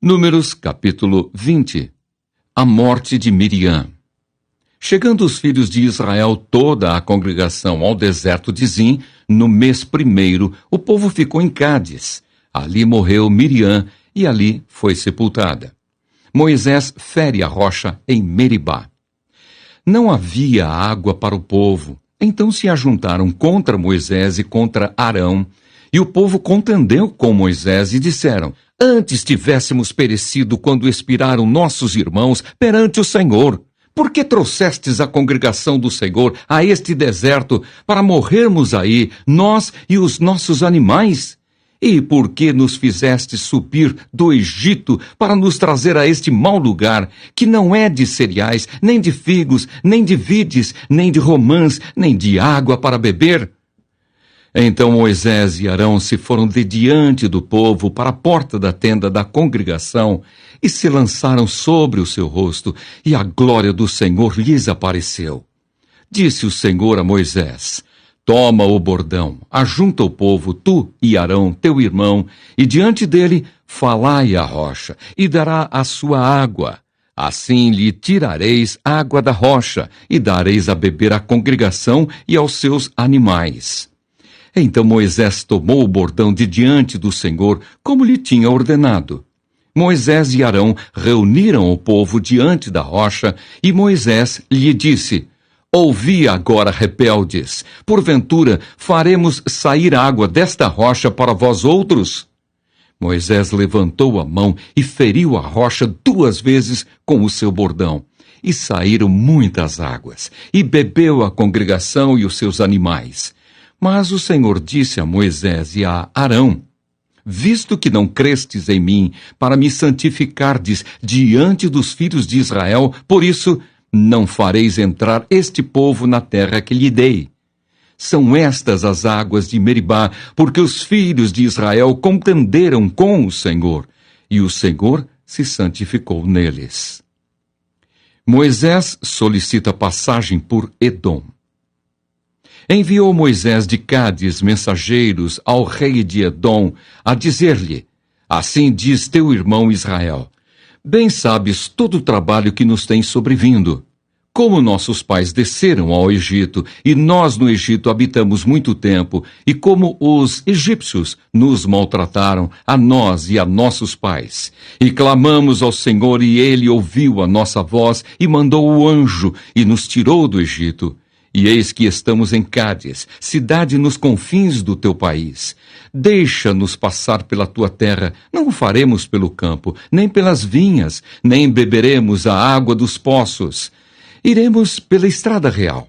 Números capítulo 20. A morte de Miriam. Chegando os filhos de Israel, toda a congregação, ao deserto de Zim, no mês primeiro, o povo ficou em Cádiz. Ali morreu Miriam e ali foi sepultada. Moisés fere a rocha em Meribá. Não havia água para o povo. Então se ajuntaram contra Moisés e contra Arão. E o povo contendeu com Moisés e disseram: Antes tivéssemos perecido quando expiraram nossos irmãos perante o Senhor. Por que trouxestes a congregação do Senhor a este deserto para morrermos aí, nós e os nossos animais? E por que nos fizestes subir do Egito para nos trazer a este mau lugar, que não é de cereais, nem de figos, nem de vides, nem de romãs, nem de água para beber? Então Moisés e Arão se foram de diante do povo para a porta da tenda da congregação e se lançaram sobre o seu rosto, e a glória do Senhor lhes apareceu. Disse o Senhor a Moisés: Toma o bordão, ajunta o povo, tu e Arão, teu irmão, e diante dele falai a rocha, e dará a sua água. Assim lhe tirareis água da rocha, e dareis a beber à congregação e aos seus animais. Então Moisés tomou o bordão de diante do Senhor, como lhe tinha ordenado. Moisés e Arão reuniram o povo diante da rocha, e Moisés lhe disse: Ouvi agora, rebeldes, porventura faremos sair água desta rocha para vós outros? Moisés levantou a mão e feriu a rocha 2 vezes com o seu bordão, e saíram muitas águas, e bebeu a congregação e os seus animais. Mas o Senhor disse a Moisés e a Arão: Visto que não crestes em mim para me santificardes diante dos filhos de Israel, por isso não fareis entrar este povo na terra que lhe dei. São estas as águas de Meribá, porque os filhos de Israel contenderam com o Senhor, e o Senhor se santificou neles. Moisés solicita passagem por Edom. Enviou Moisés de Cádiz mensageiros ao rei de Edom, a dizer-lhe: Assim diz teu irmão Israel: Bem sabes todo o trabalho que nos tem sobrevindo. Como nossos pais desceram ao Egito, e nós no Egito habitamos muito tempo, e como os egípcios nos maltrataram, a nós e a nossos pais. E clamamos ao Senhor, e ele ouviu a nossa voz, e mandou o anjo, e nos tirou do Egito. E eis que estamos em Cádiz, cidade nos confins do teu país. Deixa-nos passar pela tua terra, não o faremos pelo campo, nem pelas vinhas, nem beberemos a água dos poços. Iremos pela estrada real.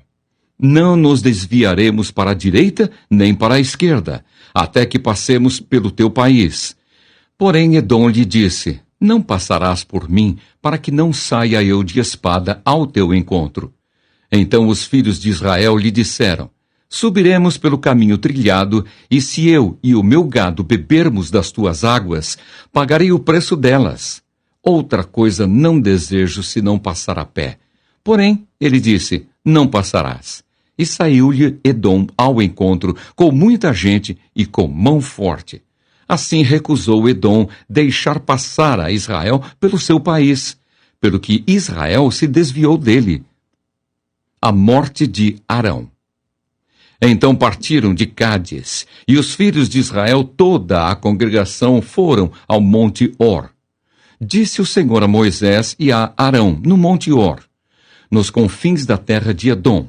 Não nos desviaremos para a direita, nem para a esquerda, até que passemos pelo teu país. Porém Edom lhe disse: Não passarás por mim, para que não saia eu de espada ao teu encontro. Então os filhos de Israel lhe disseram: Subiremos pelo caminho trilhado, e se eu e o meu gado bebermos das tuas águas, pagarei o preço delas. Outra coisa não desejo senão passar a pé. Porém, ele disse: Não passarás. E saiu-lhe Edom ao encontro, com muita gente e com mão forte. Assim recusou Edom deixar passar a Israel pelo seu país, pelo que Israel se desviou dele. A morte de Arão. Então partiram de Cádiz, e os filhos de Israel, toda a congregação, foram ao monte Or. Disse o Senhor a Moisés e a Arão, no monte Or, nos confins da terra de Edom: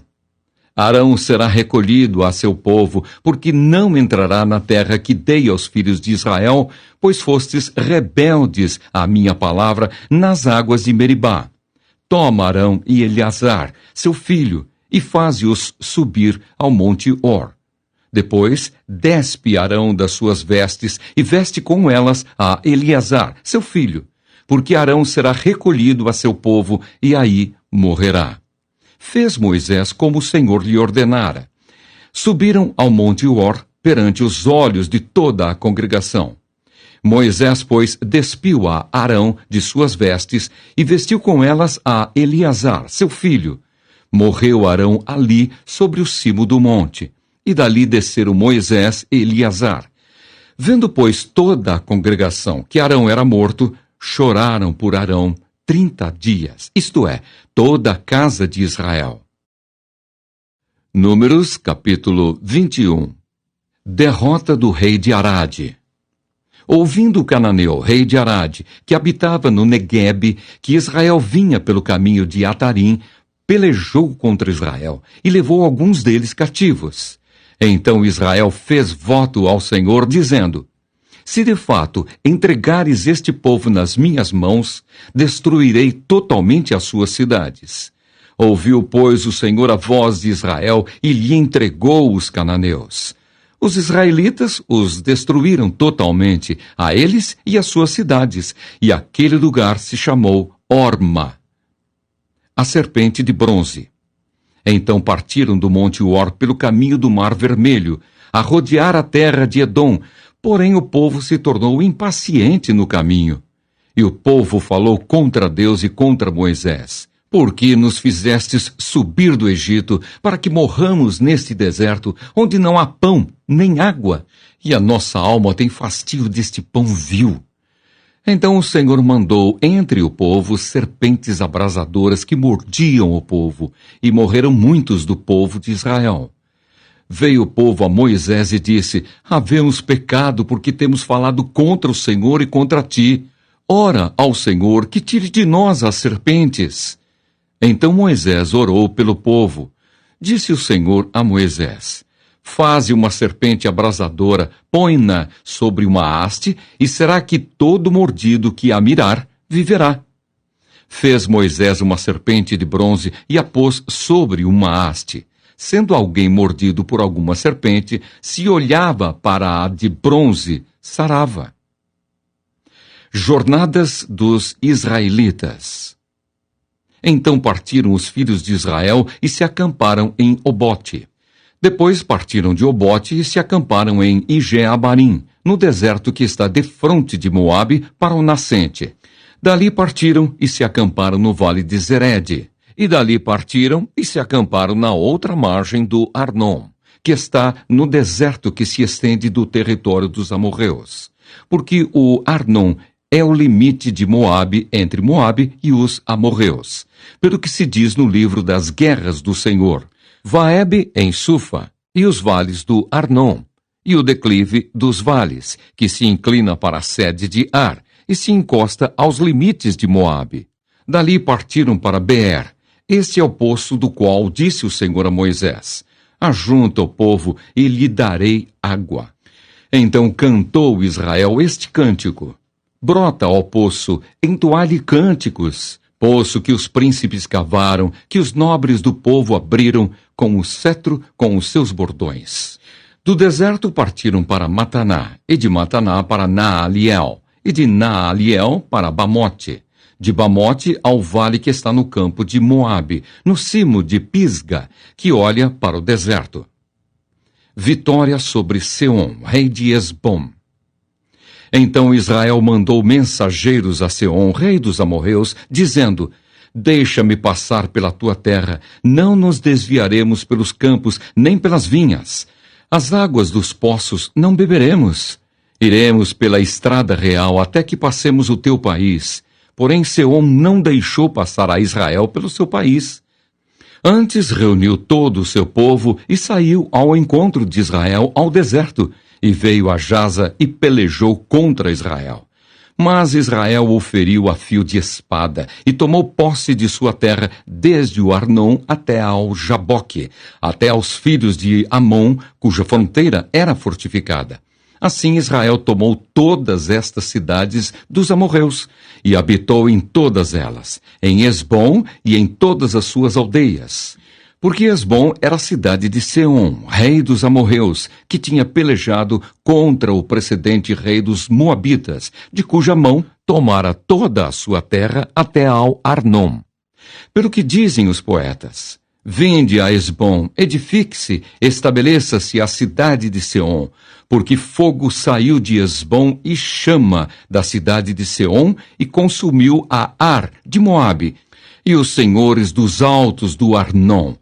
Arão será recolhido a seu povo, porque não entrará na terra que dei aos filhos de Israel, pois fostes rebeldes à minha palavra nas águas de Meribá. Toma Arão e Eleazar, seu filho, e faze-os subir ao monte Or. Depois, despe Arão das suas vestes e veste com elas a Eleazar, seu filho, porque Arão será recolhido a seu povo e aí morrerá. Fez Moisés como o Senhor lhe ordenara. Subiram ao monte Or perante os olhos de toda a congregação. Moisés, pois, despiu a Arão de suas vestes e vestiu com elas a Eleazar, seu filho. Morreu Arão ali sobre o cimo do monte, e dali desceram Moisés e Eleazar. Vendo, pois, toda a congregação que Arão era morto, choraram por Arão 30 dias, isto é, toda a casa de Israel. Números, capítulo 21. Derrota do rei de Arade. Ouvindo o cananeu, rei de Arade, que habitava no Neguebe, que Israel vinha pelo caminho de Atarim, pelejou contra Israel e levou alguns deles cativos. Então Israel fez voto ao Senhor, dizendo: se de fato entregares este povo nas minhas mãos, destruirei totalmente as suas cidades. Ouviu, pois, o Senhor a voz de Israel e lhe entregou os cananeus. Os israelitas os destruíram totalmente, a eles e às suas cidades, e aquele lugar se chamou Orma, a serpente de bronze. Então partiram do monte Or pelo caminho do Mar Vermelho, a rodear a terra de Edom, porém o povo se tornou impaciente no caminho. E o povo falou contra Deus e contra Moisés: por que nos fizestes subir do Egito, para que morramos neste deserto, onde não há pão, nem água, e a nossa alma tem fastio deste pão vil? Então o Senhor mandou entre o povo serpentes abrasadoras que mordiam o povo, e morreram muitos do povo de Israel. Veio o povo a Moisés e disse: havemos pecado porque temos falado contra o Senhor e contra ti. Ora ao Senhor que tire de nós as serpentes. Então Moisés orou pelo povo. Disse o Senhor a Moisés: faze uma serpente abrasadora, põe-na sobre uma haste, e será que todo mordido que a mirar viverá. Fez Moisés uma serpente de bronze e a pôs sobre uma haste. Sendo alguém mordido por alguma serpente, se olhava para a de bronze, sarava. Jornadas dos israelitas. Então partiram os filhos de Israel e se acamparam em Obote. Depois partiram de Obote e se acamparam em Ije-Abarim, no deserto que está defronte de Moabe, para o nascente. Dali partiram e se acamparam no vale de Zerede. E dali partiram e se acamparam na outra margem do Arnon, que está no deserto que se estende do território dos amorreus. Porque o Arnon é o limite de Moabe entre Moabe e os amorreus, pelo que se diz no livro das guerras do Senhor: Vaebe em Sufa, e os vales do Arnon, e o declive dos vales, que se inclina para a sede de Ar, e se encosta aos limites de Moabe. Dali partiram para Beer. Este é o poço do qual disse o Senhor a Moisés: ajunta o povo e lhe darei água. Então cantou Israel este cântico: brota, ó poço, entoai-lhe cânticos, poço que os príncipes cavaram, que os nobres do povo abriram com o cetro, com os seus bordões. Do deserto partiram para Mataná, e de Mataná para Naaliel, e de Naaliel para Bamote, de Bamote ao vale que está no campo de Moabe, no cimo de Pisga, que olha para o deserto. Vitória sobre Seom, rei de Esbom. Então Israel mandou mensageiros a Seom, rei dos amorreus, dizendo: deixa-me passar pela tua terra, não nos desviaremos pelos campos, nem pelas vinhas. As águas dos poços não beberemos. Iremos pela estrada real até que passemos o teu país. Porém Seom não deixou passar a Israel pelo seu país. Antes reuniu todo o seu povo e saiu ao encontro de Israel ao deserto, e veio a Jaza e pelejou contra Israel. Mas Israel o feriu a fio de espada e tomou posse de sua terra desde o Arnon até ao Jaboque, até aos filhos de Amon, cuja fronteira era fortificada. Assim Israel tomou todas estas cidades dos amorreus e habitou em todas elas, em Esbom e em todas as suas aldeias. Porque Esbom era a cidade de Seom, rei dos amorreus, que tinha pelejado contra o precedente rei dos moabitas, de cuja mão tomara toda a sua terra até ao Arnon. Pelo que dizem os poetas: vinde a Esbom, edifique-se, estabeleça-se a cidade de Seom, porque fogo saiu de Esbom e chama da cidade de Seom e consumiu a Ar de Moabe e os senhores dos altos do Arnon.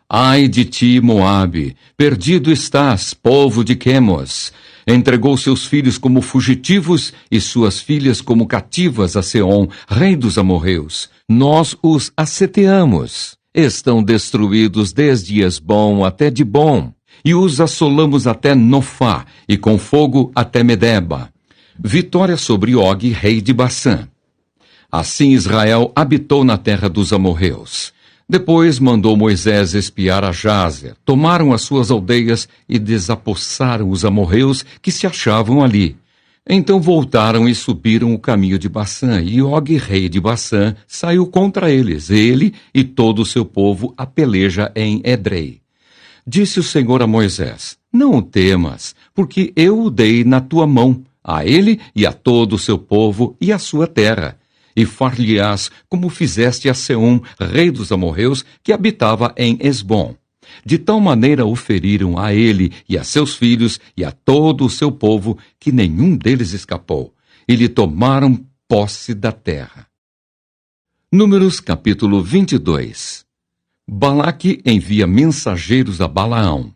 Ai de ti, Moabe, perdido estás, povo de Quemos. Entregou seus filhos como fugitivos e suas filhas como cativas a Seom, rei dos amorreus. Nós os asseteamos. Estão destruídos desde Esbom até Dibom, e os assolamos até Nofá, e com fogo até Medeba. Vitória sobre Og, rei de Bassã. Assim Israel habitou na terra dos amorreus. Depois mandou Moisés espiar a Jazer. Tomaram as suas aldeias e desapossaram os amorreus que se achavam ali. Então voltaram e subiram o caminho de Bassã, e Og, rei de Bassã, saiu contra eles, ele e todo o seu povo a peleja em Edrei. Disse o Senhor a Moisés: Não o temas, porque eu o dei na tua mão, a ele e a todo o seu povo e a sua terra. E far-lhe-ás como fizeste a Seom, rei dos amorreus, que habitava em Esbom. De tal maneira o feriram a ele e a seus filhos e a todo o seu povo, que nenhum deles escapou, e lhe tomaram posse da terra. Números capítulo 22. Balaque envia mensageiros a Balaão.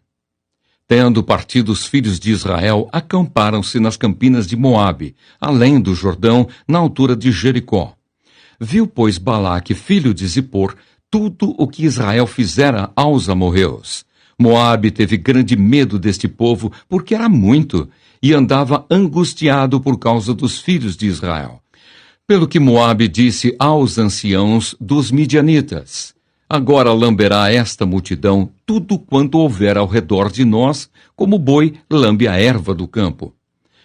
Tendo partido os filhos de Israel, acamparam-se nas campinas de Moabe, além do Jordão, na altura de Jericó. Viu, pois, Balaque, filho de Zippor, tudo o que Israel fizera aos amorreus. Moabe teve grande medo deste povo, porque era muito, e andava angustiado por causa dos filhos de Israel. Pelo que Moabe disse aos anciãos dos midianitas: Agora lamberá esta multidão tudo quanto houver ao redor de nós, como o boi lambe a erva do campo.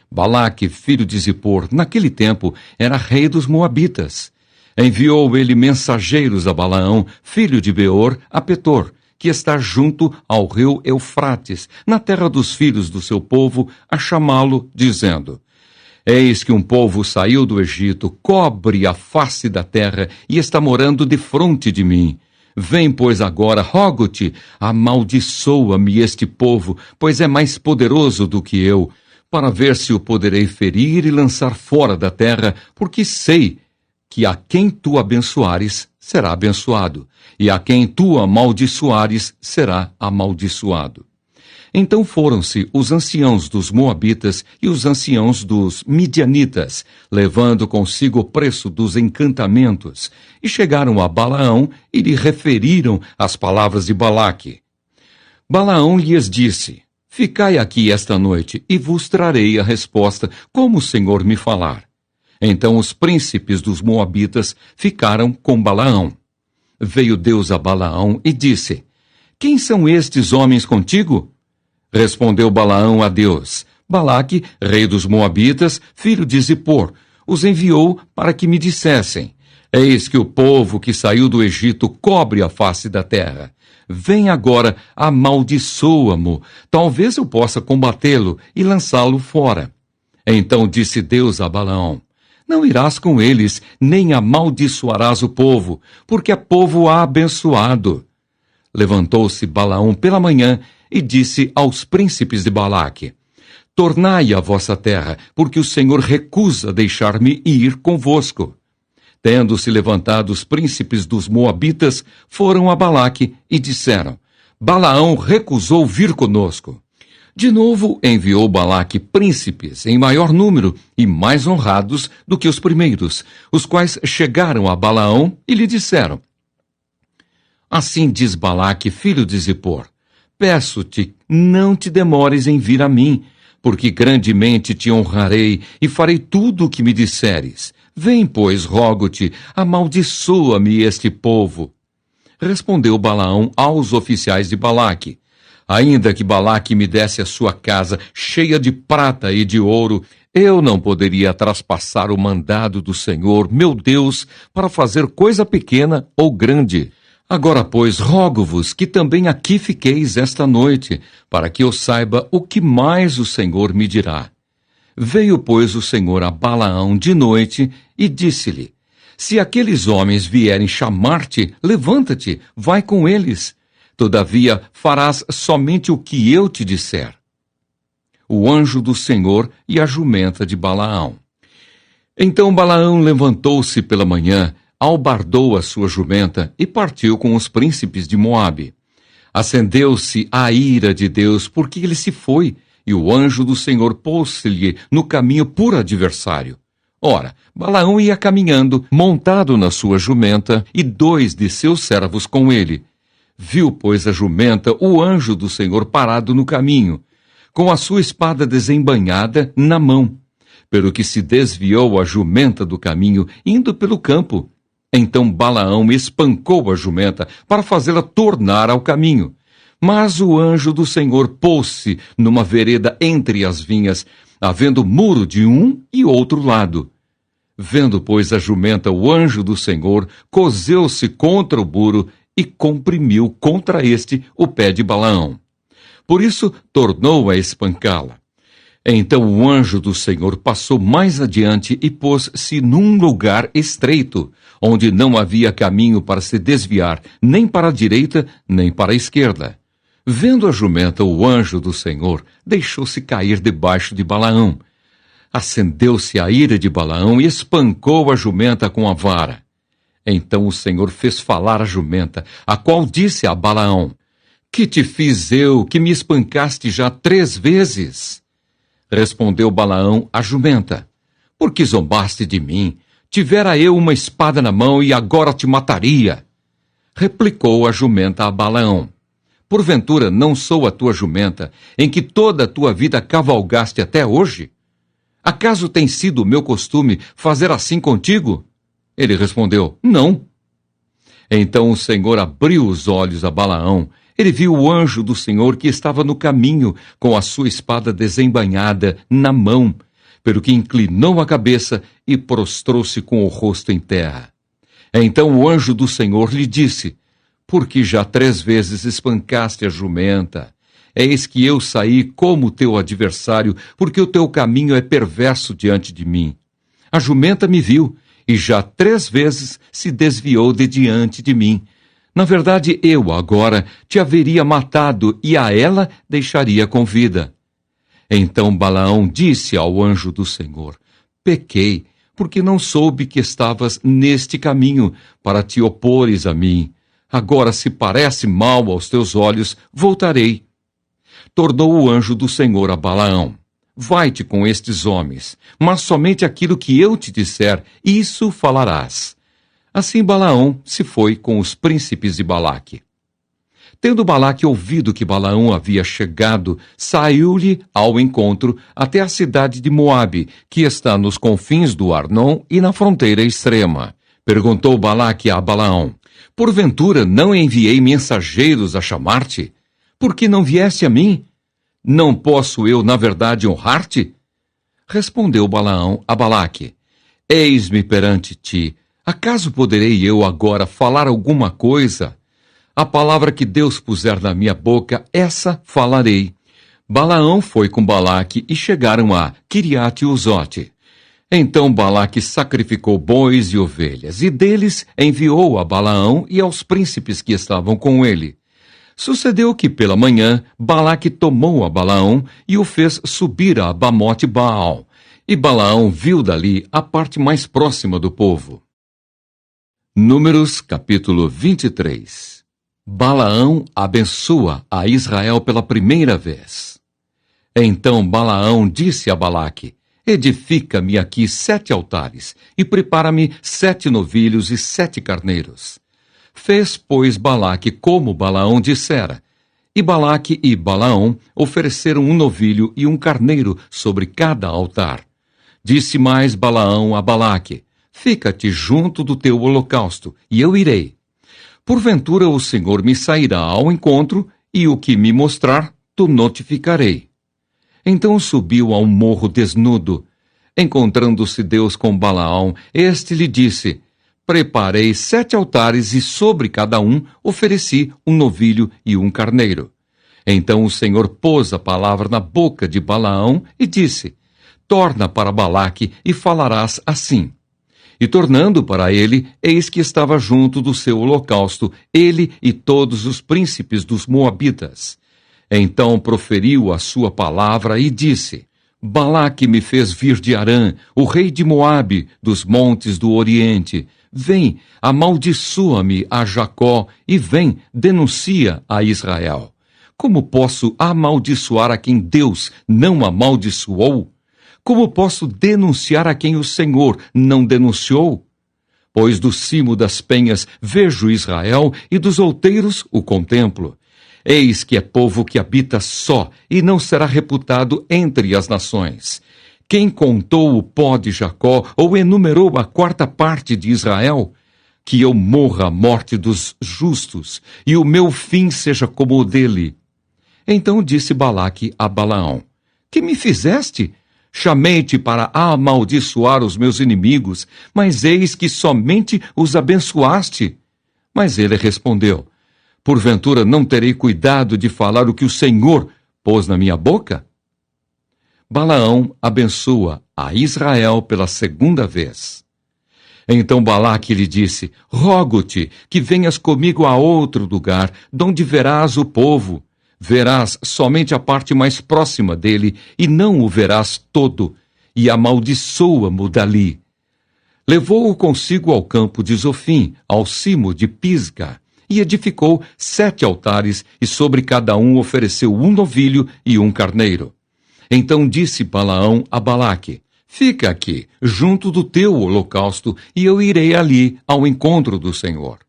Balaque, filho de Zippor, naquele tempo era rei dos Moabitas. Enviou ele mensageiros a Balaão, filho de Beor, a Petor, que está junto ao rio Eufrates, na terra dos filhos do seu povo, a chamá-lo, dizendo: Eis que um povo saiu do Egito, cobre a face da terra e está morando defronte de mim. Vem, pois, agora, rogo-te, amaldiçoa-me este povo, pois é mais poderoso do que eu, para ver se o poderei ferir e lançar fora da terra, porque sei que a quem tu abençoares será abençoado, e a quem tu amaldiçoares será amaldiçoado. Então foram-se os anciãos dos Moabitas e os anciãos dos Midianitas, levando consigo o preço dos encantamentos, e chegaram a Balaão e lhe referiram as palavras de Balaque. Balaão lhes disse: Ficai aqui esta noite, e vos trarei a resposta, como o Senhor me falar. Então os príncipes dos Moabitas ficaram com Balaão. Veio Deus a Balaão e disse: Quem são estes homens contigo? Respondeu Balaão a Deus: Balaque, rei dos Moabitas, filho de Zippor, os enviou para que me dissessem: Eis que o povo que saiu do Egito cobre a face da terra. Vem agora, amaldiçoa-mo, talvez eu possa combatê-lo e lançá-lo fora. Então disse Deus a Balaão: Não irás com eles, nem amaldiçoarás o povo, porque é povo abençoado. Levantou-se Balaão pela manhã e disse aos príncipes de Balaque: Tornai a vossa terra, porque o Senhor recusa deixar-me ir convosco. Tendo-se levantado os príncipes dos Moabitas, foram a Balaque e disseram: Balaão recusou vir conosco. De novo enviou Balaque príncipes em maior número e mais honrados do que os primeiros, os quais chegaram a Balaão e lhe disseram: Assim diz Balaque, filho de Zippor: Peço-te, não te demores em vir a mim, porque grandemente te honrarei e farei tudo o que me disseres. Vem, pois, rogo-te, amaldiçoa-me este povo. Respondeu Balaão aos oficiais de Balaque: Ainda que Balaque me desse a sua casa cheia de prata e de ouro, eu não poderia traspassar o mandado do Senhor, meu Deus, para fazer coisa pequena ou grande. Agora, pois, rogo-vos que também aqui fiqueis esta noite, para que eu saiba o que mais o Senhor me dirá. Veio, pois, o Senhor a Balaão de noite e disse-lhe: Se aqueles homens vierem chamar-te, levanta-te, vai com eles. Todavia, farás somente o que eu te disser. O anjo do Senhor e a jumenta de Balaão. Então Balaão levantou-se pela manhã, albardou a sua jumenta e partiu com os príncipes de Moabe. Acendeu-se a ira de Deus, porque ele se foi, e o anjo do Senhor pôs-se-lhe no caminho por adversário. Ora, Balaão ia caminhando, montado na sua jumenta, e 2 de seus servos com ele. Viu, pois, a jumenta o anjo do Senhor parado no caminho, com a sua espada desembainhada na mão, pelo que se desviou a jumenta do caminho, indo pelo campo. Então Balaão espancou a jumenta para fazê-la tornar ao caminho. Mas o anjo do Senhor pôs-se numa vereda entre as vinhas, havendo muro de um e outro lado. Vendo, pois, a jumenta o anjo do Senhor, coseu-se contra o muro e comprimiu contra este o pé de Balaão. Por isso, tornou a espancá-la. Então o anjo do Senhor passou mais adiante e pôs-se num lugar estreito, onde não havia caminho para se desviar, nem para a direita, nem para a esquerda. Vendo a jumenta o anjo do Senhor, deixou-se cair debaixo de Balaão. Acendeu-se a ira de Balaão e espancou a jumenta com a vara. Então o Senhor fez falar a jumenta, a qual disse a Balaão: Que te fiz eu, que me espancaste já 3 vezes? Respondeu Balaão à jumenta: Por que zombaste de mim? Tivera eu uma espada na mão e agora te mataria. Replicou a jumenta a Balaão: Porventura não sou a tua jumenta, em que toda a tua vida cavalgaste até hoje? Acaso tem sido o meu costume fazer assim contigo? Ele respondeu: Não. Então o Senhor abriu os olhos a Balaão. Ele viu o anjo do Senhor que estava no caminho, com a sua espada desembainhada na mão, pelo que inclinou a cabeça e prostrou-se com o rosto em terra. Então o anjo do Senhor lhe disse: Por que já 3 vezes espancaste a jumenta? Eis que eu saí como teu adversário, porque o teu caminho é perverso diante de mim. A jumenta me viu, e já 3 vezes se desviou de diante de mim. Na verdade, eu agora te haveria matado, e a ela deixaria com vida. Então Balaão disse ao anjo do Senhor: Pequei, porque não soube que estavas neste caminho, para te opores a mim. Agora, se parece mal aos teus olhos, voltarei. Tornou o anjo do Senhor a Balaão: Vai-te com estes homens, mas somente aquilo que eu te disser, isso falarás. Assim Balaão se foi com os príncipes de Balaque. Tendo Balaque ouvido que Balaão havia chegado, saiu-lhe ao encontro até a cidade de Moabe, que está nos confins do Arnon e na fronteira extrema. Perguntou Balaque a Balaão: Porventura não enviei mensageiros a chamar-te? Por que não vieste a mim? Não posso eu, na verdade, honrar-te? Respondeu Balaão a Balaque: Eis-me perante ti. Acaso poderei eu agora falar alguma coisa? A palavra que Deus puser na minha boca, essa falarei. Balaão foi com Balaque e chegaram a Quiriate-Uzote. Então Balaque sacrificou bois e ovelhas, e deles enviou a Balaão e aos príncipes que estavam com ele. Sucedeu que pela manhã Balaque tomou a Balaão e o fez subir a Bamote Baal, e Balaão viu dali a parte mais próxima do povo. Números capítulo 23. Balaão abençoa a Israel pela primeira vez. Então Balaão disse a Balaque: Edifica-me aqui 7 altares, e prepara-me 7 novilhos e 7 carneiros. Fez, pois, Balaque como Balaão dissera. E Balaque e Balaão ofereceram um novilho e um carneiro sobre cada altar. Disse mais Balaão a Balaque: Fica-te junto do teu holocausto, e eu irei. Porventura o Senhor me sairá ao encontro, e o que me mostrar, tu notificarei. Então subiu ao morro desnudo. Encontrando-se Deus com Balaão, este lhe disse: Preparei 7 altares, e sobre cada um ofereci um novilho e um carneiro. Então o Senhor pôs a palavra na boca de Balaão e disse: Torna para Balaque e falarás assim. E tornando para ele, eis que estava junto do seu holocausto, ele e todos os príncipes dos Moabitas. Então proferiu a sua palavra e disse: Balaque me fez vir de Arã, o rei de Moabe, dos montes do Oriente. Vem, amaldiçoa-me a Jacó, e vem, denuncia a Israel. Como posso amaldiçoar a quem Deus não amaldiçoou? Como posso denunciar a quem o Senhor não denunciou? Pois do cimo das penhas vejo Israel e dos outeiros o contemplo. Eis que é povo que habita só e não será reputado entre as nações. Quem contou o pó de Jacó ou enumerou a quarta parte de Israel? Que eu morra a morte dos justos e o meu fim seja como o dele. Então disse Balaque a Balaão: Que me fizeste? Chamei-te para amaldiçoar os meus inimigos, mas eis que somente os abençoaste. Mas ele respondeu: Porventura não terei cuidado de falar o que o Senhor pôs na minha boca? Balaão abençoa a Israel pela segunda vez. Então Balaque lhe disse: Rogo-te que venhas comigo a outro lugar, donde verás o povo. Verás somente a parte mais próxima dele, e não o verás todo, e amaldiçoa-mo dali. Levou-o consigo ao campo de Zofim, ao cimo de Pisga, e edificou 7 altares, e sobre cada um ofereceu um novilho e um carneiro. Então disse Balaão a Balaque: Fica aqui, junto do teu holocausto, e eu irei ali ao encontro do Senhor.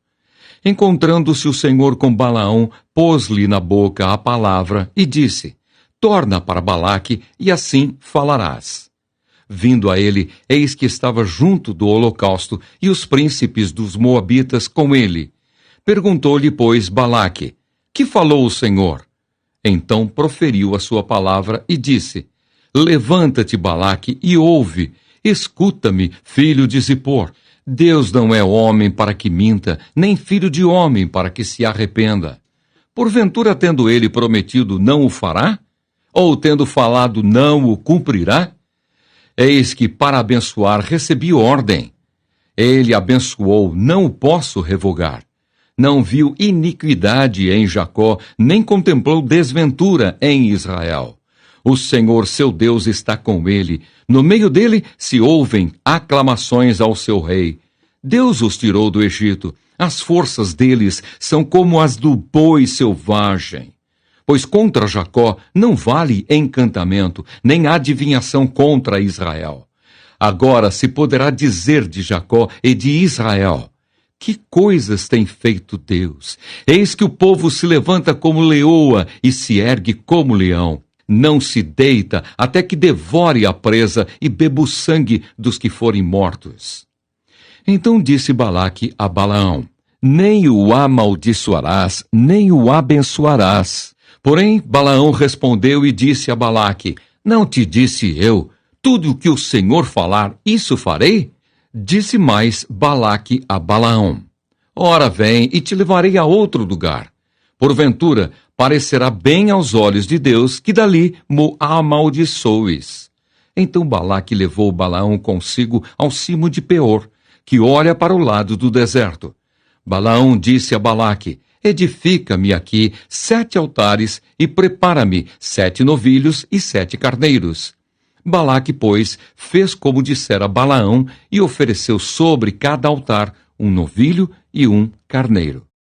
Encontrando-se o Senhor com Balaão, pôs-lhe na boca a palavra e disse: Torna para Balaque, e assim falarás. Vindo a ele, eis que estava junto do holocausto, e os príncipes dos moabitas com ele. Perguntou-lhe, pois, Balaque: Que falou o Senhor? Então proferiu a sua palavra e disse: Levanta-te, Balaque, e ouve. Escuta-me, filho de Zippor. Deus não é homem para que minta, nem filho de homem para que se arrependa. Porventura, tendo ele prometido, não o fará? Ou tendo falado, não o cumprirá? Eis que para abençoar recebi ordem. Ele abençoou, não o posso revogar. Não viu iniquidade em Jacó, nem contemplou desventura em Israel. O Senhor seu Deus está com ele. No meio dele se ouvem aclamações ao seu rei. Deus os tirou do Egito. As forças deles são como as do boi selvagem. Pois contra Jacó não vale encantamento, nem adivinhação contra Israel. Agora se poderá dizer de Jacó e de Israel: Que coisas tem feito Deus? Eis que o povo se levanta como leoa e se ergue como leão. Não se deita até que devore a presa e beba o sangue dos que forem mortos. Então disse Balaque a Balaão: Nem o amaldiçoarás, nem o abençoarás. Porém, Balaão respondeu e disse a Balaque: Não te disse eu, tudo o que o Senhor falar, isso farei? Disse mais Balaque a Balaão: Ora vem e te levarei a outro lugar. Porventura, parecerá bem aos olhos de Deus que dali mo amaldiçoes. Então Balaque levou Balaão consigo ao cimo de Peor, que olha para o lado do deserto. Balaão disse a Balaque: Edifica-me aqui 7 altares e prepara-me 7 novilhos e 7 carneiros. Balaque, pois, fez como dissera Balaão e ofereceu sobre cada altar um novilho e um carneiro.